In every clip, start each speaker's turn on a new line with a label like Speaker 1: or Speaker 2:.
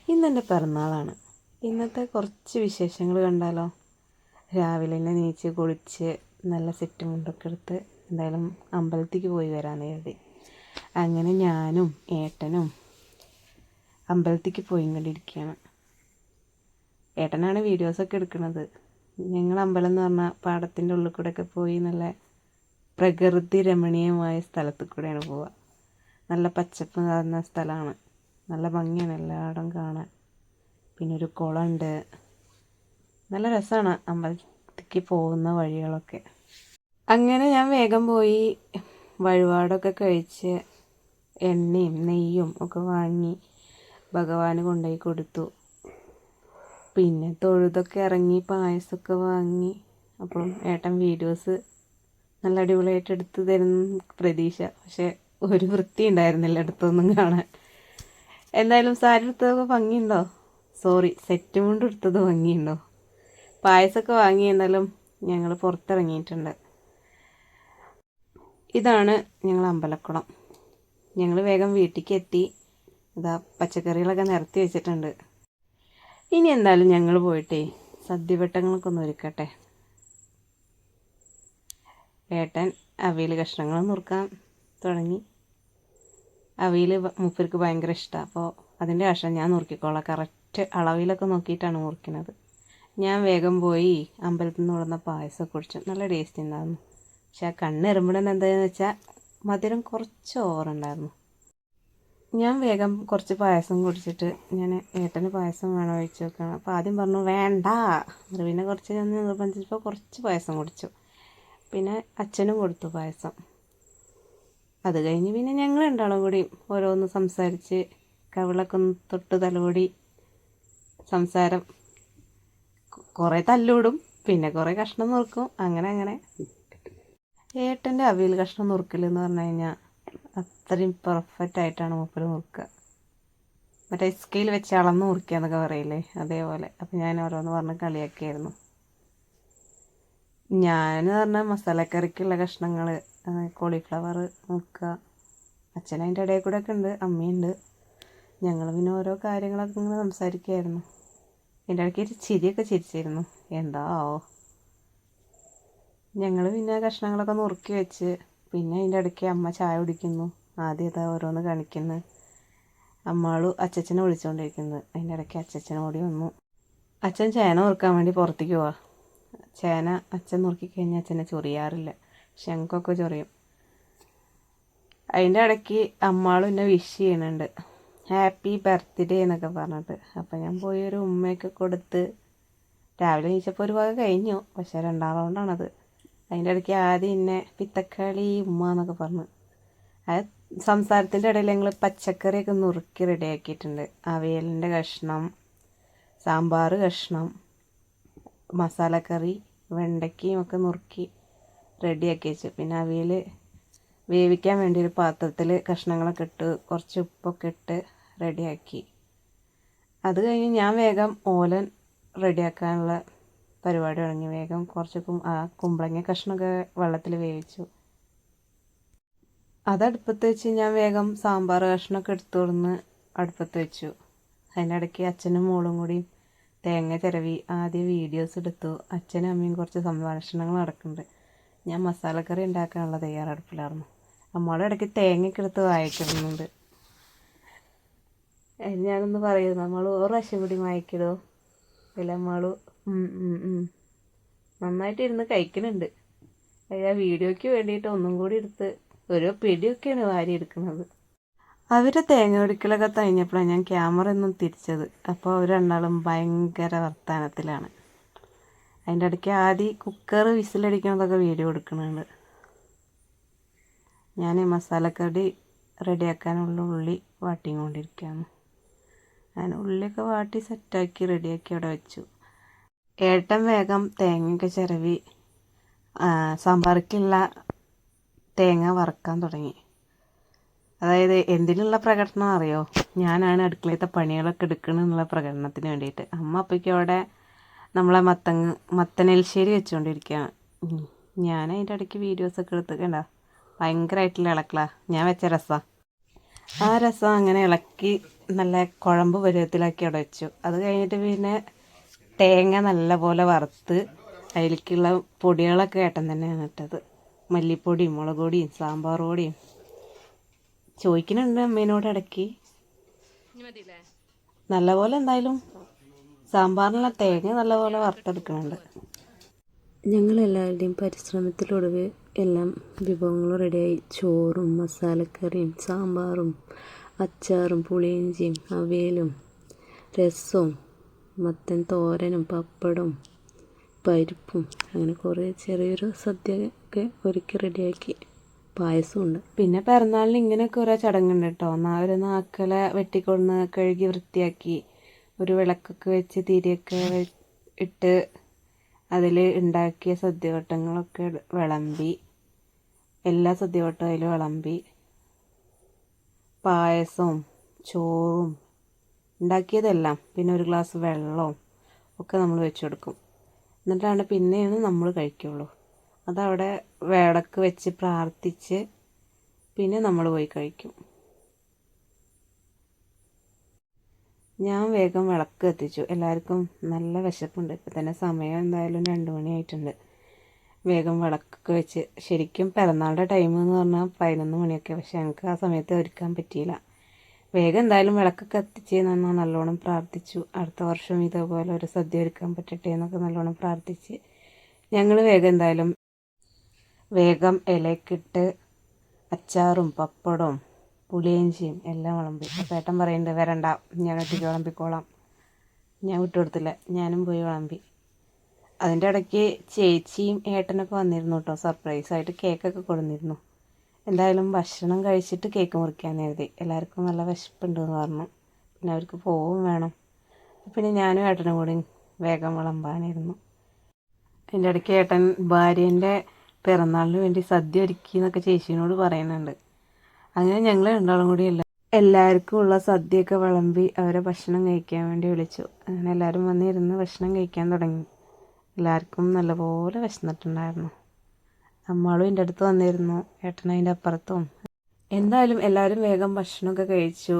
Speaker 1: ഇന്നെൻ്റെ പിറന്നാളാണ്. ഇന്നത്തെ കുറച്ച് വിശേഷങ്ങൾ കണ്ടാലോ? രാവിലെ തന്നെ എണീച്ച് കുളിച്ച് നല്ല സെറ്റ് മുണ്ടൊക്കെ എടുത്ത് എന്തായാലും അമ്പലത്തേക്ക് പോയി വരാമെന്ന് കരുതി. അങ്ങനെ ഞാനും ഏട്ടനും അമ്പലത്തേക്ക് പോയി കൊണ്ടിരിക്കുകയാണ്. ഏട്ടനാണ് വീഡിയോസൊക്കെ എടുക്കുന്നത്. ഞങ്ങൾ അമ്പലം എന്ന് പറഞ്ഞാൽ പാടത്തിൻ്റെ ഉള്ളിൽ കൂടെയൊക്കെ പോയി നല്ല പ്രകൃതി രമണീയമായ സ്ഥലത്ത് കൂടെയാണ് പോവുക. നല്ല പച്ചപ്പ് നിറഞ്ഞ സ്ഥലമാണ്. നല്ല ഭംഗിയാണ് എല്ലായിടം കാണാൻ. പിന്നെ ഒരു കുളമുണ്ട്. നല്ല രസമാണ് അമ്പലത്തേക്ക് പോകുന്ന വഴികളൊക്കെ. അങ്ങനെ ഞാൻ വേഗം പോയി വഴിപാടൊക്കെ കഴിച്ച് എണ്ണയും നെയ്യും ഒക്കെ വാങ്ങി ഭഗവാന് കൊണ്ടുപോയി കൊടുത്തു. പിന്നെ തൊഴുതൊക്കെ ഇറങ്ങി പായസമൊക്കെ വാങ്ങി. അപ്പം ഏട്ടൻ വീഡിയോസ് നല്ല അടിപൊളിയായിട്ട് എടുത്ത് തരുന്ന പ്രതീക്ഷ. പക്ഷെ ഒരു വൃത്തി ഉണ്ടായിരുന്നില്ല എടുത്തൊന്നും കാണാൻ. എന്തായാലും സാരി എടുത്തതൊക്കെ ഭംഗിയുണ്ടോ? സോറി, സെറ്റ് മുണ്ട് എടുത്തത് ഭംഗിയുണ്ടോ? പായസമൊക്കെ വാങ്ങി. എന്നാലും ഞങ്ങൾ പുറത്തിറങ്ങിയിട്ടുണ്ട്. ഇതാണ് ഞങ്ങൾ അമ്പലക്കുളം. ഞങ്ങൾ വേഗം വീട്ടിലേക്ക് എത്തി. ഇതാ പച്ചക്കറികളൊക്കെ നിരത്തി വെച്ചിട്ടുണ്ട്. ഇനി എന്തായാലും ഞങ്ങൾ പോയിട്ടേ സദ്യവട്ടങ്ങളൊക്കെ ഒന്ന് ഒരുക്കട്ടെ. ഏട്ടൻ അവിയൽ കഷ്ണങ്ങൾ നുറുക്കാൻ തുടങ്ങി. അവിയൽ മൂപ്പർക്ക് ഭയങ്കര ഇഷ്ടമാണ്. അപ്പോൾ അതിൻ്റെ കഷ്ണം ഞാൻ നുറുക്കിക്കോളാം. കറക്റ്റ് അളവിലൊക്കെ നോക്കിയിട്ടാണ് മുറിക്കുന്നത്. ഞാൻ വേഗം പോയി അമ്പലത്തിൽ നിന്ന് കൊടുന്ന പായസം കുടിച്ചു. നല്ല ടേസ്റ്റ് ഉണ്ടായിരുന്നു. പക്ഷെ ആ കണ്ണെറുമ്പടൻ എന്താണെന്ന് വെച്ചാൽ മധുരം കുറച്ച് ഓവറുണ്ടായിരുന്നു. ഞാൻ വേഗം കുറച്ച് പായസം കുടിച്ചിട്ട് ഞാൻ ഏട്ടന് പായസം വേണോ ചോദിച്ചു നോക്കണം. അപ്പോൾ ആദ്യം പറഞ്ഞു വേണ്ട. പിന്നെ കുറച്ച് ഞാൻ നിർബന്ധിച്ചപ്പോൾ കുറച്ച് പായസം കുടിച്ചു. പിന്നെ അച്ഛനും കൊടുത്തു പായസം. അത് കഴിഞ്ഞ് പിന്നെ ഞങ്ങൾ രണ്ടാളും കൂടി ഓരോന്ന് സംസാരിച്ച് കവിളൊക്കെ ഒന്ന് തൊട്ട് തലോടി സംസാരം. കുറേ തല്ലൂടും, പിന്നെ കുറേ കഷ്ണം നുറുക്കും. അങ്ങനെ ഏട്ടൻ്റെ അവിയൽ കഷ്ണം നുറുക്കലെന്ന് പറഞ്ഞു കഴിഞ്ഞാൽ അത്രയും പെർഫെക്റ്റ് ആയിട്ടാണ് മൂപ്പര് നുറുക്കുക. മറ്റേ സ്കെയിൽ വെച്ച് അളന്ന് മുറിക്കുക എന്നൊക്കെ പറയില്ലേ, അതേപോലെ. അപ്പം ഞാൻ ഓരോന്ന് പറഞ്ഞ് കളിയാക്കിയായിരുന്നു. ഞാൻ പറഞ്ഞാൽ മസാലക്കറിക്കുള്ള കഷ്ണങ്ങൾ കോളിഫ്ലവർ നുറുക്കുക. അച്ഛൻ അതിൻ്റെ ഇടയിൽ കൂടെ ഒക്കെ ഉണ്ട്, അമ്മയുണ്ട്. ഞങ്ങൾ പിന്നെ ഓരോ കാര്യങ്ങളൊക്കെ ഇങ്ങനെ സംസാരിക്കുമായിരുന്നു. എൻ്റെ ഇടയ്ക്ക് ഒരു ചിരിയൊക്കെ ചിരിച്ചിരുന്നു. എന്താവോ. ഞങ്ങൾ പിന്നെ കഷ്ണങ്ങളൊക്കെ നുറുക്കി വെച്ച് പിന്നെ അതിൻ്റെ ഇടയ്ക്ക് അമ്മ ചായ കുടിക്കുന്നു. ആദ്യം ഇതാ ഓരോന്ന് കാണിക്കുന്നു. അമ്മാളും അച്ചച്ചനെ വിളിച്ചുകൊണ്ടിരിക്കുന്നത്. അതിൻ്റെ ഇടയ്ക്ക് അച്ചച്ചൻ ഓടി വന്നു. അച്ഛൻ ചേന നുറുക്കാൻ വേണ്ടി പുറത്തേക്ക് പോവാ. ചേന അച്ഛൻ നുറുക്കി കഴിഞ്ഞാൽ അച്ഛനെ ചൊറിയാറില്ല, പക്ഷെ ഞങ്ങൾക്കൊക്കെ ചൊറിയും. അതിൻ്റെ ഇടയ്ക്ക് അമ്മാളും എന്നെ വിഷ് ചെയ്യുന്നുണ്ട്, ഹാപ്പി ബർത്ത്ഡേ എന്നൊക്കെ പറഞ്ഞിട്ട്. അപ്പം ഞാൻ പോയി ഒരു ഉമ്മയൊക്കെ കൊടുത്ത്. രാവിലെ എണീച്ചപ്പോൾ ഒരു വക കഴിഞ്ഞു, പക്ഷേ രണ്ടാം റൗണ്ടാണത്. അതിൻ്റെ ഇടയ്ക്ക് ആദ്യം എന്നെ പിത്തക്കളി ഉമ്മ എന്നൊക്കെ പറഞ്ഞു. അത് സംസാരത്തിൻ്റെ ഇടയിൽ ഞങ്ങൾ പച്ചക്കറിയൊക്കെ നുറുക്കി റെഡിയാക്കിയിട്ടുണ്ട്. അവിയലിൻ്റെ കഷ്ണം, സാമ്പാർ കഷ്ണം, മസാലക്കറി, വെണ്ടയ്ക്കയും ഒക്കെ നുറുക്കി റെഡിയാക്കി വെച്ചു. പിന്നെ അവിയൽ വേവിക്കാൻ വേണ്ടി ഒരു പാത്രത്തിൽ കഷ്ണങ്ങളൊക്കെ ഇട്ട് കുറച്ച് ഉപ്പൊക്കെ ഇട്ട് റെഡിയാക്കി. അത് കഴിഞ്ഞ് ഞാൻ വേഗം ഓലൻ റെഡിയാക്കാനുള്ള പരിപാടി തുടങ്ങി. വേഗം കുറച്ച് കുമ്പളങ്ങ കഷ്ണമൊക്കെ വെള്ളത്തിൽ വേവിച്ചു. അത് അടുപ്പത്ത് വെച്ച് ഞാൻ വേഗം സാമ്പാർ കഷ്ണമൊക്കെ എടുത്തു കൊടുന്ന് അടുപ്പത്ത് വെച്ചു. അതിൻ്റെ ഇടയ്ക്ക് അച്ഛനും മോളും കൂടി തേങ്ങ ചിരവി ആദ്യം വീഡിയോസ് എടുത്തു. അച്ഛനും അമ്മയും കുറച്ച് സംഭാഷണങ്ങൾ നടക്കുന്നുണ്ട്. ഞാൻ മസാലക്കറി ഉണ്ടാക്കാനുള്ള തയ്യാറെടുപ്പിലായിരുന്നു. അമ്മയുടെ ഇടയ്ക്ക് തേങ്ങയൊക്കെ എടുത്ത് വായിക്കുന്നുണ്ട്. ഞാനൊന്ന് പറയുന്നു, നമ്മൾ ഒരു പ്രാവശ്യം കൂടി വായിക്കിടോ ഇല്ല അമ്മാളു നന്നായിട്ട് ഇരുന്ന് കഴിക്കുന്നുണ്ട്. ആ വീഡിയോയ്ക്ക് വേണ്ടിയിട്ട് ഒന്നും കൂടി എടുത്ത് ഓരോ പിടിയൊക്കെയാണ് വാരി എടുക്കുന്നത്. അവർ തേങ്ങ ഒടിക്കലൊക്കെ കഴിഞ്ഞപ്പോഴാണ് ഞാൻ ക്യാമറ ഒന്നും തിരിച്ചത്. അപ്പോൾ അവർ രണ്ടാളും ഭയങ്കര വർത്തമാനത്തിലാണ്. അതിൻ്റെ ഇടയ്ക്ക് ആദ്യം കുക്കർ വിസിലടിക്കണതൊക്കെ വീഡിയോ എടുക്കുന്നുണ്ട്. ഞാൻ മസാലക്കറി റെഡിയാക്കാനുള്ള ഉള്ളി വാട്ടിക്കൊണ്ടിരിക്കുകയാണ്. ഞാൻ ഉള്ളിയൊക്കെ വാട്ടി സെറ്റാക്കി റെഡിയാക്കി അവിടെ വെച്ചു. ഏട്ടൻ വേഗം തേങ്ങയൊക്കെ ചിരവി സാമ്പാറിക്കുള്ള തേങ്ങ വറുക്കാൻ തുടങ്ങി. അതായത് എന്തിനുള്ള പ്രകടനം അറിയോ? ഞാനാണ് അടുക്കളത്തെ പണികളൊക്കെ എടുക്കണമെന്നുള്ള പ്രകടനത്തിന് വേണ്ടിയിട്ട്. അമ്മ അപ്പോഴേക്കും അവിടെ നമ്മളെ മത്തനെൽശ്ശേരി വെച്ചുകൊണ്ടിരിക്കുകയാണ്. ഞാൻ അതിൻ്റെ ഇടയ്ക്ക് വീഡിയോസൊക്കെ എടുത്തിട്ടുണ്ട. ഭയങ്കരമായിട്ടുള്ള ഇളക്കലാണ്. ഞാൻ വെച്ച രസമാണ്. ആ രസം അങ്ങനെ ഇളക്കി നല്ല കുഴമ്പ് പരുവത്തിലാക്കി അവിടെ വെച്ചു. അത് കഴിഞ്ഞിട്ട് പിന്നെ തേങ്ങ നല്ല പോലെ വറുത്ത് അതിലേക്കുള്ള പൊടികളൊക്കെ ഏട്ടൻ തന്നെയാണ് ഇട്ടത്. മല്ലിപ്പൊടിയും മുളക് പൊടിയും സാമ്പാർ പൊടിയും. ചോദിക്കുന്നുണ്ട് അമ്മേനോട് ഇടയ്ക്ക്. നല്ലപോലെ എന്തായാലും സാമ്പാറിനുള്ള തേങ്ങ നല്ലപോലെ വറുത്തെടുക്കുന്നുണ്ട്.
Speaker 2: ഞങ്ങളെല്ലാവരുടെയും പരിശ്രമത്തിലൊടുവ് എല്ലാം വിഭവങ്ങളും റെഡിയായി. ചോറും മസാലക്കറിയും സാമ്പാറും അച്ചാറും പുളിയിഞ്ചിയും അവിയലും രസവും മത്തൻ തോരനും പപ്പടവും പരിപ്പും അങ്ങനെ കുറേ ചെറിയൊരു സദ്യയൊക്കെ ഒരുക്കി റെഡിയാക്കി. പായസമുണ്ട്.
Speaker 1: പിന്നെ പിറന്നാളിന് ഇങ്ങനെയൊക്കെ ഓരോ ചടങ്ങുണ്ട് കേട്ടോ. ഒരു നാക്കല വെട്ടിക്കൊടുന്ന് കഴുകി വൃത്തിയാക്കി ഒരു വിളക്കൊക്കെ വെച്ച് തിരിയൊക്കെ ഇട്ട് അതിൽ ഉണ്ടാക്കിയ സദ്യവട്ടങ്ങളൊക്കെ വിളമ്പി. എല്ലാ സദ്യവട്ടവും അതിൽ വിളമ്പി. പായസവും ചോറും ഉണ്ടാക്കിയതെല്ലാം പിന്നെ ഒരു ഗ്ലാസ് വെള്ളവും ഒക്കെ നമ്മൾ വെച്ച് കൊടുക്കും. എന്നിട്ടാണ് പിന്നെയാണ് നമ്മൾ കഴിക്കുള്ളൂ. അതവിടെ വിളക്ക് വെച്ച് പ്രാർത്ഥിച്ച് പിന്നെ നമ്മൾ പോയി കഴിക്കും. ഞാൻ വേഗം വിളക്ക് കത്തിച്ചു. എല്ലാവർക്കും നല്ല വിശപ്പുണ്ട്. ഇപ്പം തന്നെ സമയം എന്തായാലും 2 മണിയായിട്ടുണ്ട്. വേഗം വിളക്കൊക്കെ വെച്ച്, ശരിക്കും പിറന്നാളുടെ ടൈം എന്ന് പറഞ്ഞാൽ 11 മണിയൊക്കെ. പക്ഷെ ഞങ്ങൾക്ക് ആ സമയത്ത് ഒരുക്കാൻ പറ്റിയില്ല. വേഗം എന്തായാലും വിളക്കൊക്കെ കത്തിച്ച് നന്നാ നല്ലോണം പ്രാർത്ഥിച്ചു. അടുത്ത വർഷം ഇതേപോലെ ഒരു സദ്യ ഒരുക്കാൻ പറ്റട്ടെ എന്നൊക്കെ നല്ലോണം പ്രാർത്ഥിച്ച് ഞങ്ങൾ വേഗം ഇലക്കിട്ട് അച്ചാറും പപ്പടവും പുളിയിഞ്ചിയും എല്ലാം വിളമ്പി. അപ്പോൾ ഏട്ടൻ പറയുന്നുണ്ട് വരണ്ട, ഞാൻ ഒറ്റയ്ക്ക് വിളമ്പിക്കോളാം. ഞാൻ വിട്ടുകൊടുത്തില്ല, ഞാനും പോയി വിളമ്പി. അതിൻ്റെ ഇടയ്ക്ക് ചേച്ചിയും ഏട്ടനൊക്കെ വന്നിരുന്നു കേട്ടോ. സർപ്രൈസായിട്ട് കേക്കൊക്കെ കൊടുന്നിരുന്നു. എന്തായാലും ഭക്ഷണം കഴിച്ചിട്ട് കേക്ക് മുറിക്കാൻ എഴുതി. എല്ലാവർക്കും നല്ല വിശപ്പുണ്ടെന്ന് പറഞ്ഞു. പിന്നെ അവർക്ക് പോവും വേണം. പിന്നെ ഞാനും ഏട്ടനും കൂടി വേഗം വിളമ്പാനായിരുന്നു. അതിൻ്റെ ഇടയ്ക്ക് ഏട്ടൻ ഭാര്യേൻ്റെ പിറന്നാളിന് വേണ്ടി സദ്യ ഒരുക്കി എന്നൊക്കെ ചേച്ചീനോട് പറയുന്നുണ്ട്. അങ്ങനെ ഞങ്ങൾ രണ്ടാളും കൂടി എല്ലാവർക്കും ഉള്ള സദ്യയൊക്കെ വിളമ്പി അവരെ ഭക്ഷണം കഴിക്കാൻ വേണ്ടി വിളിച്ചു. അങ്ങനെ എല്ലാവരും വന്നിരുന്ന് ഭക്ഷണം കഴിക്കാൻ തുടങ്ങി. എല്ലാവർക്കും നല്ലപോലെ വിശന്നിട്ടുണ്ടായിരുന്നു. അമ്മാളും എൻ്റെ അടുത്ത് വന്നിരുന്നു, ഏട്ടനും അതിൻ്റെ അപ്പുറത്തും. എന്തായാലും എല്ലാവരും വേഗം ഭക്ഷണമൊക്കെ കഴിച്ചു.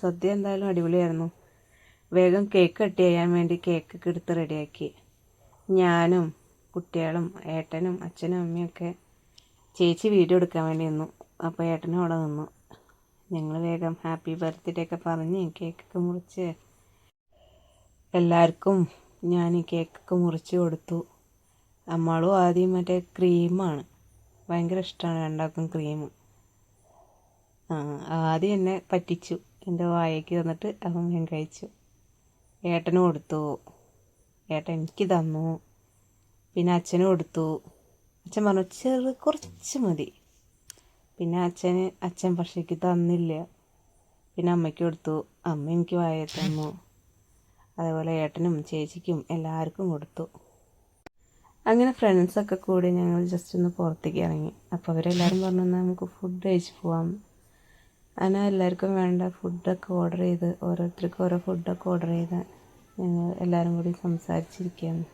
Speaker 1: സദ്യ എന്തായാലും അടിപൊളിയായിരുന്നു. വേഗം കേക്ക് കട്ട് ചെയ്യാൻ വേണ്ടി കേക്കൊക്കെ എടുത്ത് റെഡിയാക്കി. ഞാനും കുട്ടികളും ഏട്ടനും അച്ഛനും അമ്മയൊക്കെ ചേച്ചി വീഡിയോ എടുക്കാൻ വേണ്ടി നിന്നു. അപ്പോൾ ഏട്ടനും അവിടെ നിന്നു. ഞങ്ങൾ വേഗം ഹാപ്പി ബർത്ത്ഡേ ഒക്കെ പറഞ്ഞ് കേക്കൊക്കെ മുറിച്ച് എല്ലാവർക്കും ഞാൻ കേക്കൊക്കെ മുറിച്ച് കൊടുത്തു. അമ്മാളും ആദ്യം മറ്റേ ക്രീമാണ് ഭയങ്കര ഇഷ്ടമാണ് രണ്ടാൾക്കും ക്രീം. ആദ്യം എന്നെ പറ്റിച്ചു, എൻ്റെ വായയ്ക്ക് തന്നിട്ട് അവൻ ഞാൻ കഴിച്ചു. ഏട്ടനും കൊടുത്തു, ഏട്ടൻ എനിക്ക് തന്നു. പിന്നെ അച്ഛനും കൊടുത്തു. അച്ഛൻ പറഞ്ഞു കുറച്ച് മതി. പിന്നെ അച്ഛൻ പക്ഷേക്ക് തന്നില്ല. പിന്നെ അമ്മയ്ക്ക് കൊടുത്തു, അമ്മ എനിക്ക് വായ തന്നു. അതേപോലെ ഏട്ടനും ചേച്ചിക്കും എല്ലാവർക്കും കൊടുത്തു. അങ്ങനെ ഫ്രണ്ട്സൊക്കെ കൂടി ഞങ്ങൾ ജസ്റ്റ് ഒന്ന് പുറത്തേക്ക് ഇറങ്ങി. അപ്പോൾ അവരെല്ലാവരും പറഞ്ഞു എന്നാൽ നമുക്ക് ഫുഡ് കഴിച്ച് പോവാം. അങ്ങനെ എല്ലാവർക്കും വേണ്ട ഫുഡൊക്കെ ഓർഡർ ചെയ്ത് ഓരോരുത്തർക്കും ഓരോ ഫുഡൊക്കെ ഓർഡർ ചെയ്ത് ഞങ്ങൾ എല്ലാവരും കൂടി സംസാരിച്ചിരിക്കുകയാണ്.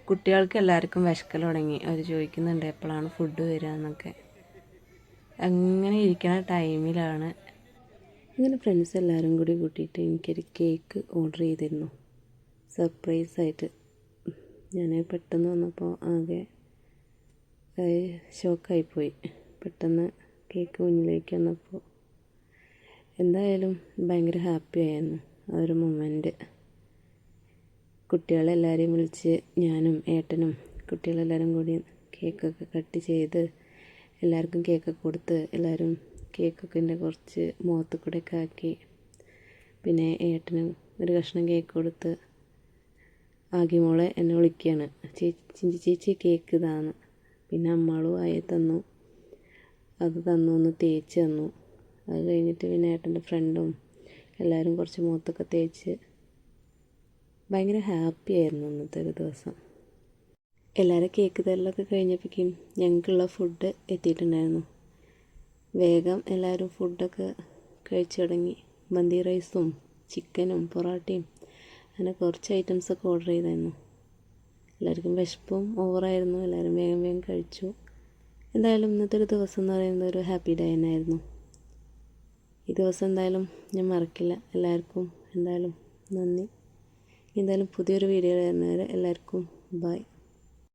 Speaker 1: കുട്ടികൾക്ക് എല്ലാവർക്കും വിശക്കൽ തുടങ്ങി. അവർ ചോദിക്കുന്നുണ്ട് എപ്പോഴാണ് ഫുഡ് വരിക എന്നൊക്കെ. അങ്ങനെ ഇരിക്കുന്ന ടൈമിലാണ്
Speaker 2: അങ്ങനെ ഫ്രണ്ട്സ് എല്ലാവരും കൂടി കൂട്ടിയിട്ട് എനിക്കൊരു കേക്ക് ഓർഡർ ചെയ്തിരുന്നു സർപ്രൈസായിട്ട്. ഞാൻ പെട്ടെന്ന് വന്നപ്പോൾ ആകെ ഷോക്കായിപ്പോയി. പെട്ടെന്ന് കേക്ക് മുന്നിലേക്ക് വന്നപ്പോൾ എന്തായാലും ഭയങ്കര ഹാപ്പി ആയിരുന്നു ആ ഒരു മൊമെൻറ്റ്. കുട്ടികളെല്ലാവരെയും വിളിച്ച് ഞാനും ഏട്ടനും കുട്ടികളെല്ലാവരും കൂടി കേക്കൊക്കെ കട്ട് ചെയ്ത് എല്ലാവർക്കും കേക്കൊക്കെ കൊടുത്ത് എല്ലാവരും കേക്കൊക്കെ എൻ്റെ കുറച്ച് മുഖത്ത് കൂടെയൊക്കെ ആക്കി. പിന്നെ ഏട്ടനും ഒരു കഷ്ണം കേക്ക് കൊടുത്ത് ആകിമോളെ എന്നെ വിളിക്കുകയാണ്, ചേച്ചി കേക്ക് ഇതാണ്. പിന്നെ അമ്മാളും ആയി തന്നു, അത് തന്നു, ഒന്ന് തേച്ച് തന്നു. അത് കഴിഞ്ഞിട്ട് പിന്നെ ഏട്ടൻ്റെ ഫ്രണ്ടും എല്ലാവരും കുറച്ച് മുഖത്തൊക്കെ തേച്ച് ഭയങ്കര ഹാപ്പി ആയിരുന്നു അന്നത്തെ ഒരു ദിവസം. എല്ലാവരും കേക്ക് തരലൊക്കെ കഴിഞ്ഞപ്പോഴേക്കും ഞങ്ങൾക്കുള്ള ഫുഡ് എത്തിയിട്ടുണ്ടായിരുന്നു. വേഗം എല്ലാവരും ഫുഡൊക്കെ കഴിച്ചു തുടങ്ങി. മന്തി റൈസും ചിക്കനും പൊറോട്ടയും അങ്ങനെ കുറച്ച് ഐറ്റംസൊക്കെ ഓർഡർ ചെയ്തായിരുന്നു. എല്ലാവർക്കും വിശപ്പും ഓവറായിരുന്നു. എല്ലാവരും വേഗം വേഗം കഴിച്ചു. എന്തായാലും ഇന്നത്തെ ഒരു ദിവസം എന്ന് പറയുന്നത് ഒരു ഹാപ്പി ഡേ തന്നെയായിരുന്നു. ഈ ദിവസം എന്തായാലും ഞാൻ മറക്കില്ല. എല്ലാവർക്കും എന്തായാലും നന്ദി. എന്തായാലും പുതിയൊരു വീഡിയോ വരുന്നവരെ എല്ലാവർക്കും ബൈ.